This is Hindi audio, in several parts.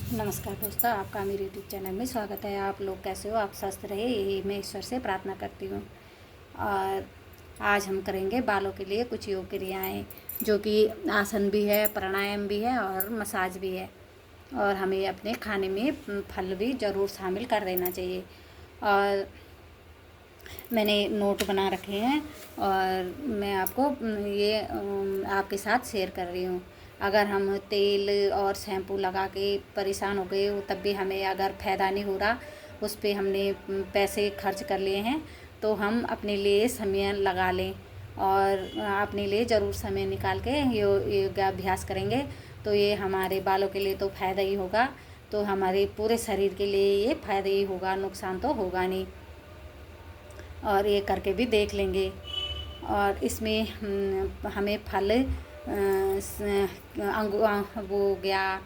नमस्कार दोस्तों, आपका मेरे यूट्यूब चैनल में स्वागत है। आप लोग कैसे हो? आप स्वस्थ रहे, यही मैं ईश्वर से प्रार्थना करती हूँ। और आज हम करेंगे बालों के लिए कुछ योग क्रियाएँ, जो कि आसन भी है, प्राणायाम भी है और मसाज भी है। और हमें अपने खाने में फल भी ज़रूर शामिल कर देना चाहिए। और मैंने नोट बना रखे हैं और मैं आपको ये आपके साथ शेयर कर रही हूँ। अगर हम तेल और शैम्पू लगा के परेशान हो गए हो, तब भी हमें अगर फ़ायदा नहीं हो रहा, उस पे हमने पैसे खर्च कर लिए हैं, तो हम अपने लिए समय लगा लें और अपने लिए ज़रूर समय निकाल के योगाभ्यास करेंगे, तो ये हमारे बालों के लिए तो फ़ायदा ही होगा। तो हमारे पूरे शरीर के लिए ये फ़ायदा ही होगा, नुकसान तो होगा नहीं। और ये करके भी देख लेंगे। और इसमें हमें फल वो हो गया,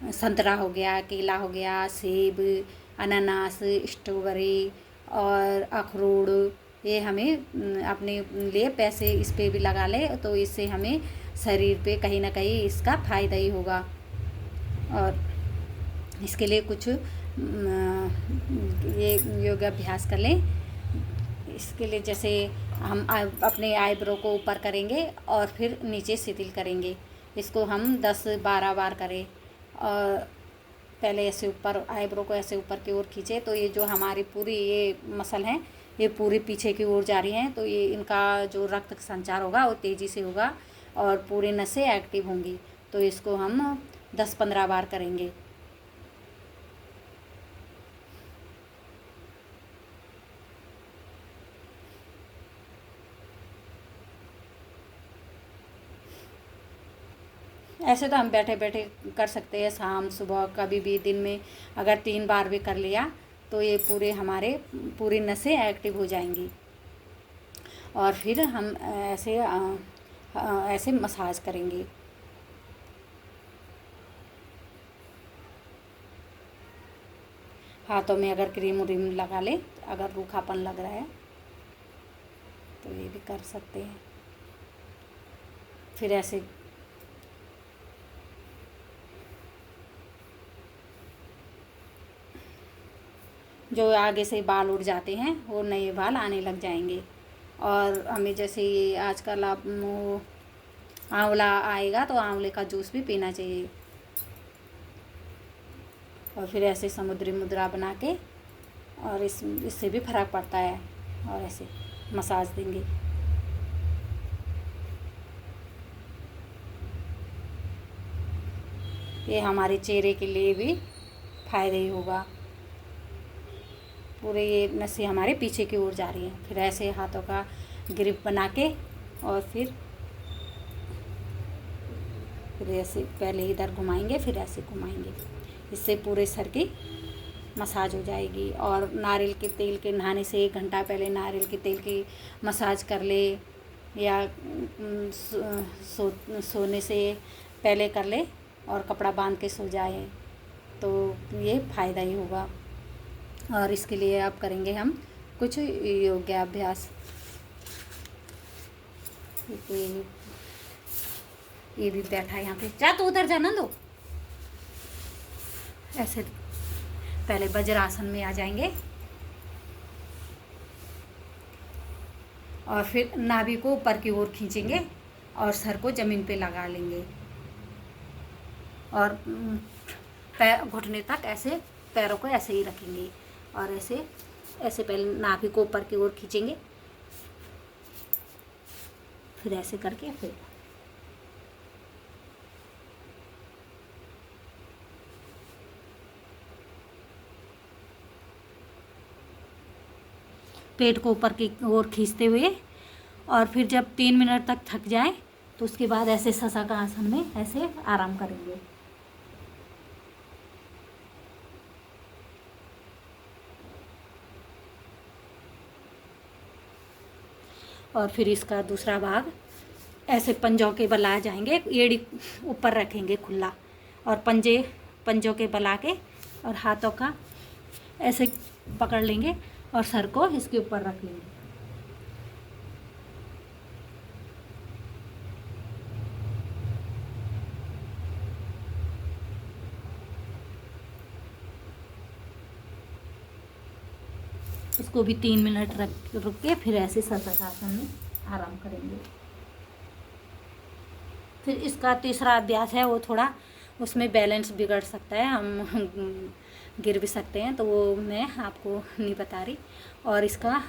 संतरा हो गया, केला हो गया, सेब, अनानास, स्ट्रॉबेरी और अखरोट, ये हमें अपने लिए पैसे इस पे भी लगा ले, तो इससे हमें शरीर पे कहीं ना कहीं इसका फ़ायदा ही होगा। और इसके लिए कुछ ये योगाभ्यास कर लें। इसके लिए जैसे हम अपने आईब्रो को ऊपर करेंगे और फिर नीचे शिथिल करेंगे। इसको हम 10-12 बार करें। और पहले ऐसे ऊपर आईब्रो को ऐसे ऊपर की ओर खींचे, तो ये जो हमारी पूरी ये मसल हैं, ये पूरी पीछे की ओर जा रही हैं, तो ये इनका जो रक्त संचार होगा वो तेज़ी से होगा और पूरी नसें एक्टिव होंगी। तो इसको हम 10-15 बार करेंगे। ऐसे तो हम बैठे बैठे कर सकते हैं, शाम सुबह कभी भी दिन में अगर 3 बार भी कर लिया, तो ये पूरे हमारे पूरी नसें एक्टिव हो जाएंगी। और फिर हम ऐसे मसाज करेंगे। हाथों में अगर क्रीम व्रीम लगा ले, अगर रूखापन लग रहा है तो ये भी कर सकते हैं। फिर ऐसे जो आगे से बाल उड़ जाते हैं, वो नए बाल आने लग जाएंगे। और हमें जैसे ये आजकल आप वो आंवला आएगा, तो आंवले का जूस भी पीना चाहिए। और फिर ऐसे समुद्री मुद्रा बना के, और इससे भी फ़र्क पड़ता है। और ऐसे मसाज देंगे। ये हमारे चेहरे के लिए भी फ़ायदा ही होगा। पूरे ये नसें हमारे पीछे की ओर जा रही हैं। फिर ऐसे हाथों का ग्रिप बना के, और फिर ऐसे पहले इधर घुमाएंगे, फिर ऐसे घुमाएंगे। इससे पूरे सर की मसाज हो जाएगी। और नारियल के तेल के नहाने से 1 घंटा पहले नारियल के तेल की मसाज कर ले, या सोने से पहले कर ले और कपड़ा बांध के सो जाए, तो ये फ़ायदा ही होगा। और इसके लिए अब करेंगे हम कुछ योगाभ्यास। ये भी बैठा है यहाँ पे, जा तो उधर जाना दो। ऐसे पहले वज्रासन में आ जाएंगे और फिर नाभि को ऊपर की ओर खींचेंगे और सर को ज़मीन पे लगा लेंगे। और पैर घुटने तक ऐसे पैरों को ऐसे ही रखेंगे। और ऐसे ऐसे पहले नाभि को ऊपर की ओर खींचेंगे, फिर ऐसे करके फिर पेट को ऊपर की ओर खींचते हुए, और फिर जब 3 मिनट तक थक जाए, तो उसके बाद ऐसे शशा आसन में ऐसे आराम करेंगे। और फिर इसका दूसरा भाग ऐसे पंजों के बल आ जाएंगे, एड़ी ऊपर रखेंगे खुला, और पंजों के बल आके और हाथों का ऐसे पकड़ लेंगे और सर को इसके ऊपर रख लेंगे। इसको भी 3 मिनट रुक के फिर ऐसे सर्पासन में आराम करेंगे। फिर इसका तीसरा अभ्यास है, वो थोड़ा उसमें बैलेंस बिगड़ सकता है, हम गिर भी सकते हैं, तो वो मैं आपको नहीं बता रही। और इसका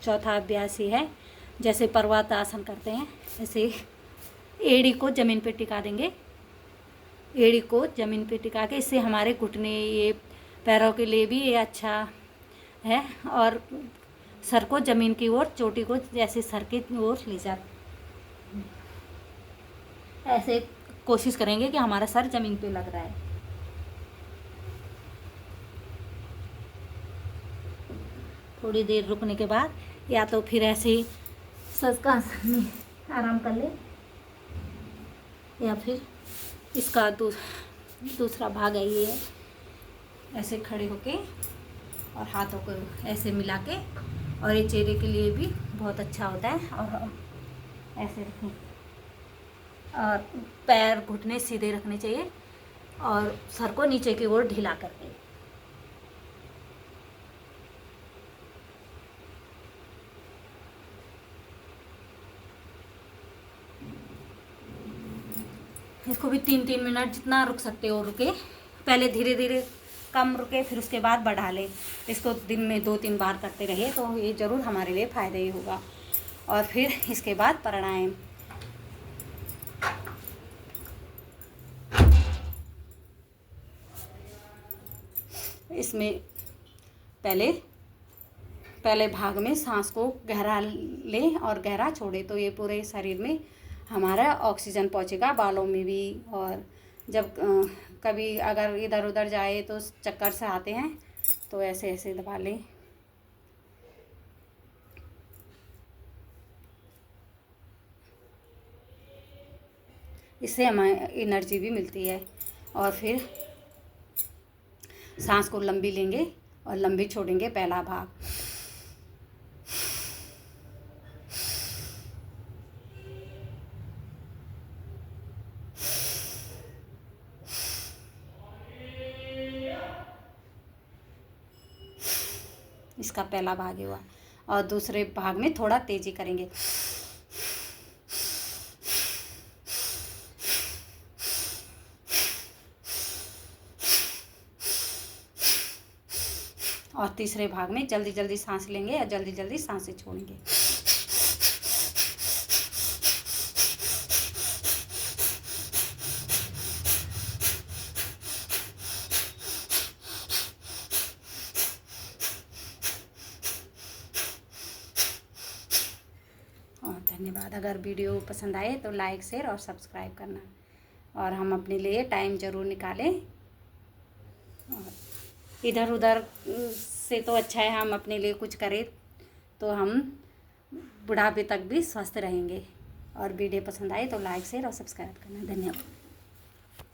चौथा अभ्यास ये है, जैसे पर्वत आसन करते हैं ऐसे एड़ी को ज़मीन पे टिका देंगे, एड़ी को ज़मीन पे टिका के, इससे हमारे घुटने ये पैरों के लिए भी ये अच्छा है। और सर को ज़मीन की ओर, चोटी को जैसे सर की ओर ले जा, ऐसे कोशिश करेंगे कि हमारा सर ज़मीन पे लग रहा है। थोड़ी देर रुकने के बाद या तो फिर ऐसे ही सजकासन में आराम कर ले, या फिर इसका दूसरा भाग है ये, ऐसे खड़े होके और हाथों को ऐसे मिला के, और ये चेहरे के लिए भी बहुत अच्छा होता है। और ऐसे रखें और पैर घुटने सीधे रखने चाहिए और सर को नीचे की ओर ढीला करके। इसको भी 3-3 मिनट जितना रुक सकते हो रुके, पहले धीरे धीरे कम रुके, फिर उसके बाद बढ़ा ले। इसको दिन में 2-3 बार करते रहे तो ये ज़रूर हमारे लिए फ़ायदा ही होगा। और फिर इसके बाद प्राणायाम, इसमें पहले भाग में सांस को गहरा ले और गहरा छोड़े, तो ये पूरे शरीर में हमारा ऑक्सीजन पहुंचेगा, बालों में भी। और जब कभी अगर इधर उधर जाए तो चक्कर से आते हैं तो ऐसे ऐसे दबा लें। इससे हमें एनर्जी भी मिलती है। और फिर सांस को लंबी लेंगे और लंबी छोड़ेंगे, पहला भाग। इसका पहला भाग हुआ। और दूसरे भाग में थोड़ा तेजी करेंगे। और तीसरे भाग में जल्दी जल्दी सांस लेंगे और जल्दी जल्दी सांसें छोड़ेंगे। और धन्यवाद। अगर वीडियो पसंद आए तो लाइक, शेयर और सब्सक्राइब करना। और हम अपने लिए टाइम ज़रूर निकालें। और इधर उधर से तो अच्छा है हम अपने लिए कुछ करें, तो हम बुढ़ापे तक भी स्वस्थ रहेंगे। और वीडियो पसंद आए तो लाइक, शेयर और सब्सक्राइब करना। धन्यवाद।